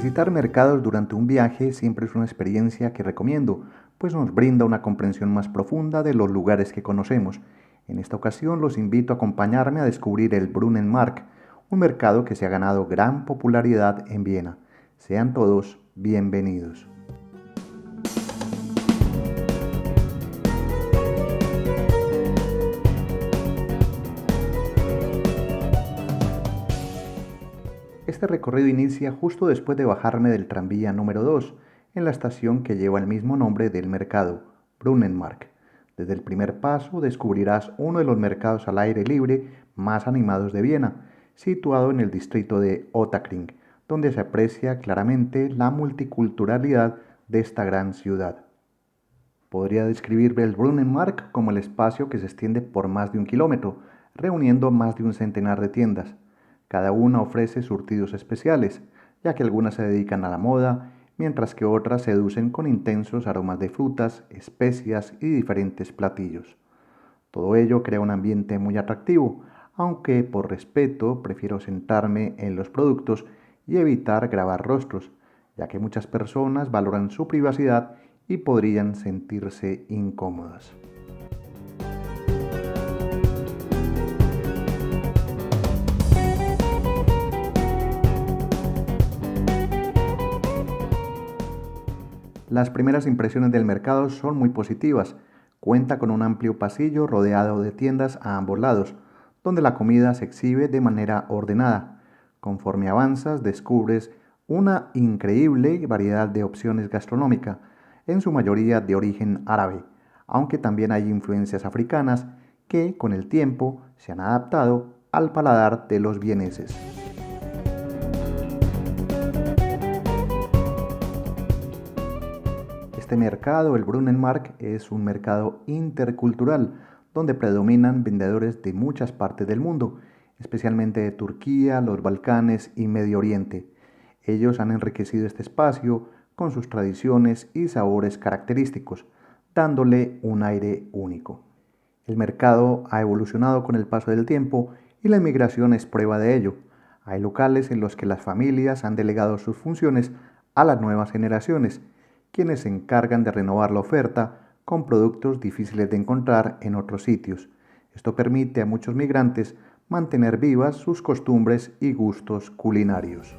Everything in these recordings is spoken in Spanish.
Visitar mercados durante un viaje siempre es una experiencia que recomiendo, pues nos brinda una comprensión más profunda de los lugares que conocemos. En esta ocasión los invito a acompañarme a descubrir el Brunnenmarkt, un mercado que se ha ganado gran popularidad en Viena. Sean todos bienvenidos. Este recorrido inicia justo después de bajarme del tranvía número 2, en la estación que lleva el mismo nombre del mercado, Brunnenmarkt. Desde el primer paso descubrirás uno de los mercados al aire libre más animados de Viena, situado en el distrito de Ottakring, donde se aprecia claramente la multiculturalidad de esta gran ciudad. Podría describir el Brunnenmarkt como el espacio que se extiende por más de 1 kilómetro, reuniendo más de un centenar de tiendas. Cada una ofrece surtidos especiales, ya que algunas se dedican a la moda, mientras que otras seducen con intensos aromas de frutas, especias y diferentes platillos. Todo ello crea un ambiente muy atractivo, aunque por respeto prefiero sentarme en los productos y evitar grabar rostros, ya que muchas personas valoran su privacidad y podrían sentirse incómodas. Las primeras impresiones del mercado son muy positivas. Cuenta con un amplio pasillo rodeado de tiendas a ambos lados, donde la comida se exhibe de manera ordenada. Conforme avanzas, descubres una increíble variedad de opciones gastronómicas, en su mayoría de origen árabe, aunque también hay influencias africanas que, con el tiempo, se han adaptado al paladar de los vieneses. Este mercado, el Brunnenmarkt, es un mercado intercultural donde predominan vendedores de muchas partes del mundo, especialmente de Turquía, los Balcanes y Medio Oriente. Ellos han enriquecido este espacio con sus tradiciones y sabores característicos, dándole un aire único. El mercado ha evolucionado con el paso del tiempo y la inmigración es prueba de ello. Hay locales en los que las familias han delegado sus funciones a las nuevas generaciones, quienes se encargan de renovar la oferta con productos difíciles de encontrar en otros sitios. Esto permite a muchos migrantes mantener vivas sus costumbres y gustos culinarios.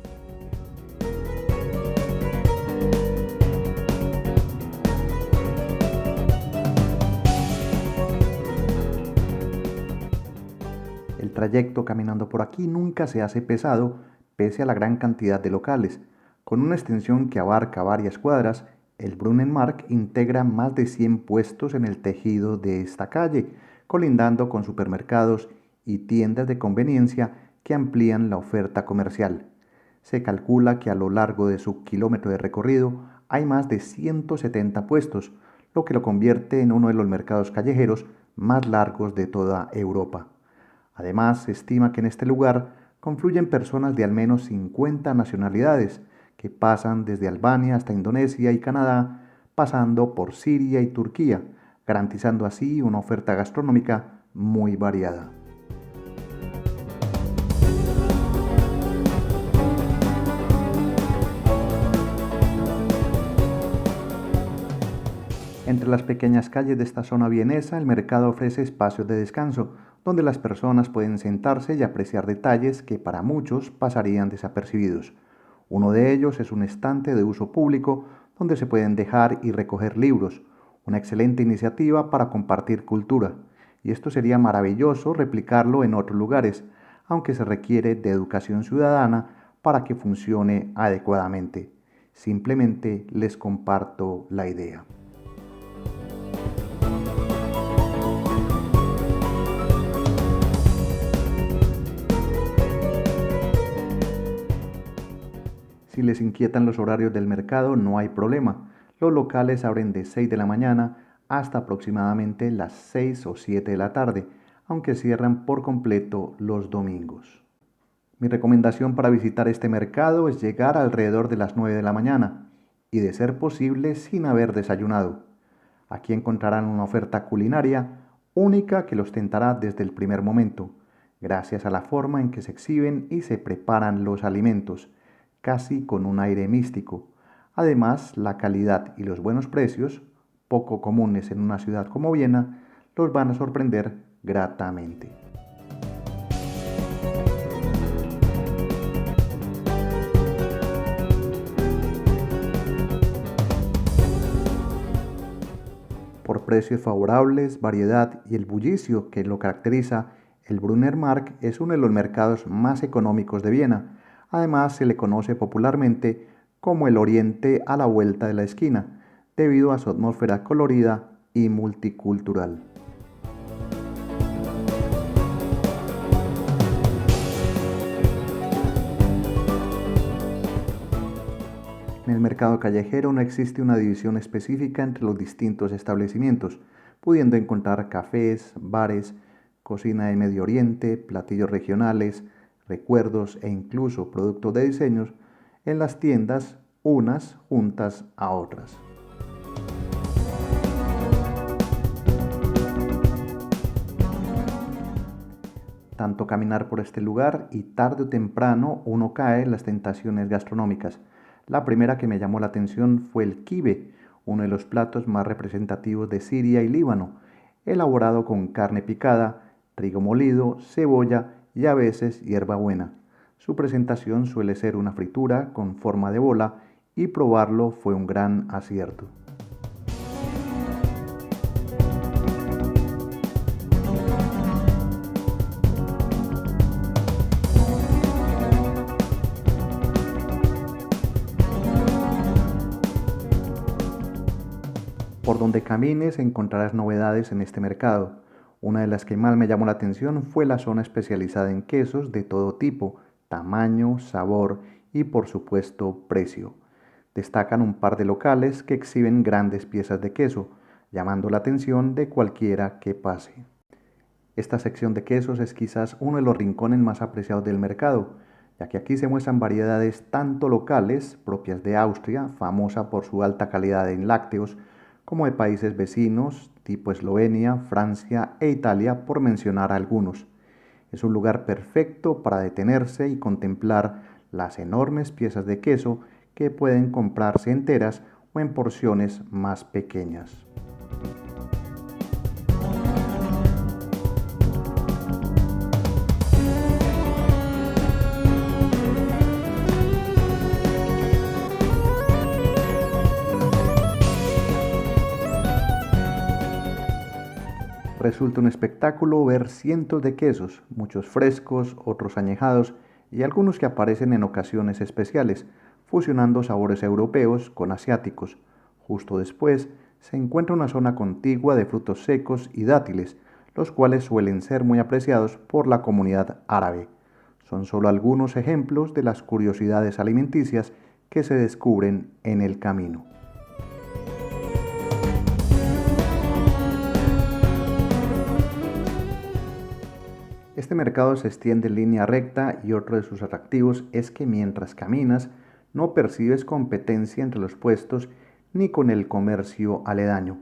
El trayecto caminando por aquí nunca se hace pesado, pese a la gran cantidad de locales. Con una extensión que abarca varias cuadras, el Brunnenmarkt integra más de 100 puestos en el tejido de esta calle, colindando con supermercados y tiendas de conveniencia que amplían la oferta comercial. Se calcula que a lo largo de su kilómetro de recorrido hay más de 170 puestos, lo que lo convierte en uno de los mercados callejeros más largos de toda Europa. Además, se estima que en este lugar confluyen personas de al menos 50 nacionalidades, que pasan desde Albania hasta Indonesia y Canadá, pasando por Siria y Turquía, garantizando así una oferta gastronómica muy variada. Entre las pequeñas calles de esta zona vienesa, el mercado ofrece espacios de descanso, donde las personas pueden sentarse y apreciar detalles que para muchos pasarían desapercibidos. Uno de ellos es un estante de uso público donde se pueden dejar y recoger libros, una excelente iniciativa para compartir cultura. Y esto sería maravilloso replicarlo en otros lugares, aunque se requiere de educación ciudadana para que funcione adecuadamente. Simplemente les comparto la idea. Si les inquietan los horarios del mercado, no hay problema. Los locales abren de 6 de la mañana hasta aproximadamente las 6 o 7 de la tarde, aunque cierran por completo los domingos. Mi recomendación para visitar este mercado es llegar alrededor de las 9 de la mañana y, de ser posible, sin haber desayunado. Aquí encontrarán una oferta culinaria única que los tentará desde el primer momento, gracias a la forma en que se exhiben y se preparan los alimentos, casi con un aire místico. Además, la calidad y los buenos precios, poco comunes en una ciudad como Viena, los van a sorprender gratamente. Por precios favorables, variedad y el bullicio que lo caracteriza, el Brunner Markt es uno de los mercados más económicos de Viena. Además, se le conoce popularmente como el Oriente a la vuelta de la esquina, debido a su atmósfera colorida y multicultural. En el mercado callejero no existe una división específica entre los distintos establecimientos, pudiendo encontrar cafés, bares, cocina de Medio Oriente, platillos regionales, recuerdos e incluso productos de diseños en las tiendas unas juntas a otras. Tanto caminar por este lugar y tarde o temprano uno cae en las tentaciones gastronómicas. La primera que me llamó la atención fue el kibe, uno de los platos más representativos de Siria y Líbano, elaborado con carne picada, trigo molido, cebolla y a veces hierbabuena. Su presentación suele ser una fritura con forma de bola y probarlo fue un gran acierto. Por donde camines encontrarás novedades en este mercado. Una de las que más me llamó la atención fue la zona especializada en quesos de todo tipo, tamaño, sabor y por supuesto precio. Destacan un par de locales que exhiben grandes piezas de queso, llamando la atención de cualquiera que pase. Esta sección de quesos es quizás uno de los rincones más apreciados del mercado, ya que aquí se muestran variedades tanto locales, propias de Austria, famosa por su alta calidad en lácteos, como de países vecinos, tipo Eslovenia, Francia e Italia, por mencionar algunos. Es un lugar perfecto para detenerse y contemplar las enormes piezas de queso que pueden comprarse enteras o en porciones más pequeñas. Resulta un espectáculo ver cientos de quesos, muchos frescos, otros añejados y algunos que aparecen en ocasiones especiales, fusionando sabores europeos con asiáticos. Justo después se encuentra una zona contigua de frutos secos y dátiles, los cuales suelen ser muy apreciados por la comunidad árabe. Son solo algunos ejemplos de las curiosidades alimenticias que se descubren en el camino. Este mercado se extiende en línea recta y otro de sus atractivos es que mientras caminas no percibes competencia entre los puestos ni con el comercio aledaño.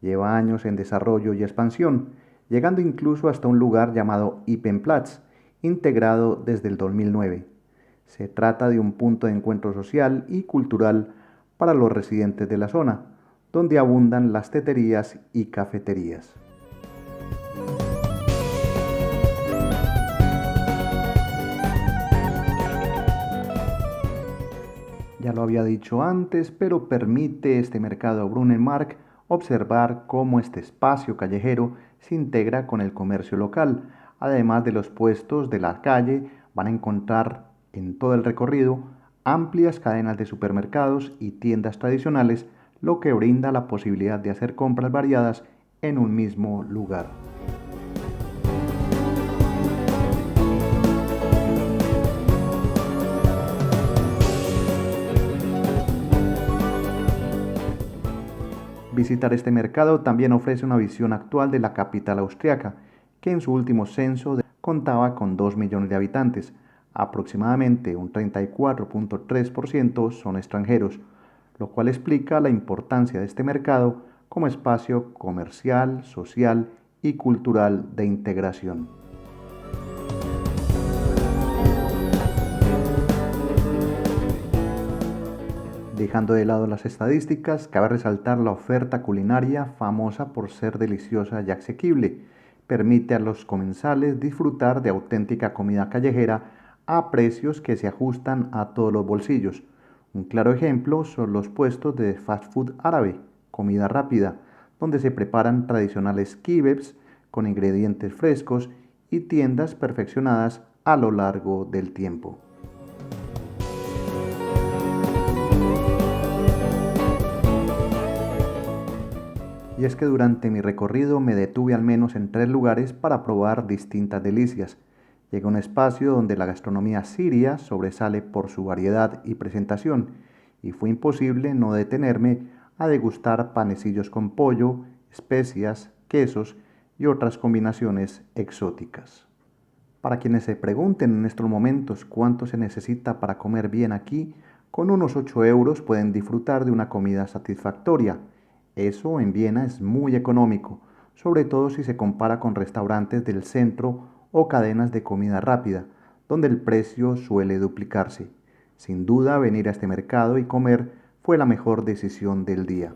Lleva años en desarrollo y expansión, llegando incluso hasta un lugar llamado Ippenplatz, integrado desde el 2009. Se trata de un punto de encuentro social y cultural para los residentes de la zona, donde abundan las teterías y cafeterías. Ya lo había dicho antes, pero permite este mercado Brunner Markt observar cómo este espacio callejero se integra con el comercio local. Además de los puestos de la calle, van a encontrar en todo el recorrido amplias cadenas de supermercados y tiendas tradicionales, lo que brinda la posibilidad de hacer compras variadas en un mismo lugar. Visitar este mercado también ofrece una visión actual de la capital austriaca, que en su último censo contaba con 2 millones de habitantes. Aproximadamente un 34,3% son extranjeros, lo cual explica la importancia de este mercado como espacio comercial, social y cultural de integración. Dejando de lado las estadísticas, cabe resaltar la oferta culinaria famosa por ser deliciosa y asequible. Permite a los comensales disfrutar de auténtica comida callejera a precios que se ajustan a todos los bolsillos. Un claro ejemplo son los puestos de fast food árabe, comida rápida, donde se preparan tradicionales kebabs con ingredientes frescos y tiendas perfeccionadas a lo largo del tiempo. Y es que durante mi recorrido me detuve al menos en 3 lugares para probar distintas delicias. Llegué a un espacio donde la gastronomía siria sobresale por su variedad y presentación, y fue imposible no detenerme a degustar panecillos con pollo, especias, quesos y otras combinaciones exóticas. Para quienes se pregunten en estos momentos cuánto se necesita para comer bien aquí, con unos 8 euros pueden disfrutar de una comida satisfactoria. Eso en Viena es muy económico, sobre todo si se compara con restaurantes del centro o cadenas de comida rápida, donde el precio suele duplicarse. Sin duda, venir a este mercado y comer fue la mejor decisión del día.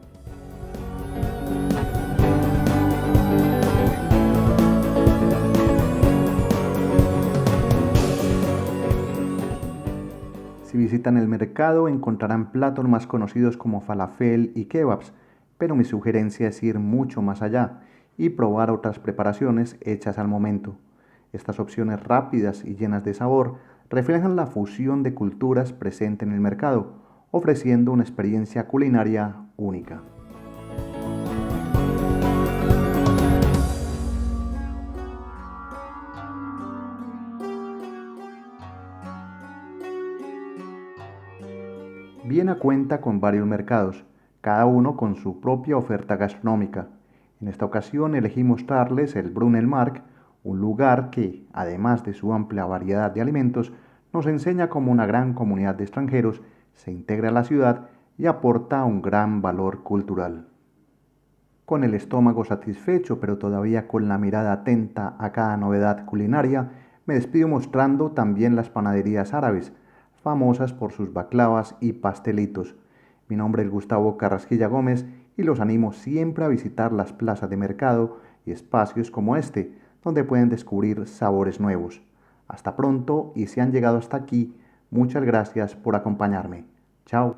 Si visitan el mercado encontrarán platos más conocidos como falafel y kebabs, pero mi sugerencia es ir mucho más allá y probar otras preparaciones hechas al momento. Estas opciones rápidas y llenas de sabor reflejan la fusión de culturas presente en el mercado, ofreciendo una experiencia culinaria única. Viena cuenta con varios mercados, cada uno con su propia oferta gastronómica. En esta ocasión elegí mostrarles el Brunnenmarkt, un lugar que, además de su amplia variedad de alimentos, nos enseña cómo una gran comunidad de extranjeros se integra a la ciudad y aporta un gran valor cultural. Con el estómago satisfecho, pero todavía con la mirada atenta a cada novedad culinaria, me despido mostrando también las panaderías árabes, famosas por sus baklavas y pastelitos. Mi nombre es Gustavo Carrasquilla Gómez y los animo siempre a visitar las plazas de mercado y espacios como este, donde pueden descubrir sabores nuevos. Hasta pronto y si han llegado hasta aquí, muchas gracias por acompañarme. Chao.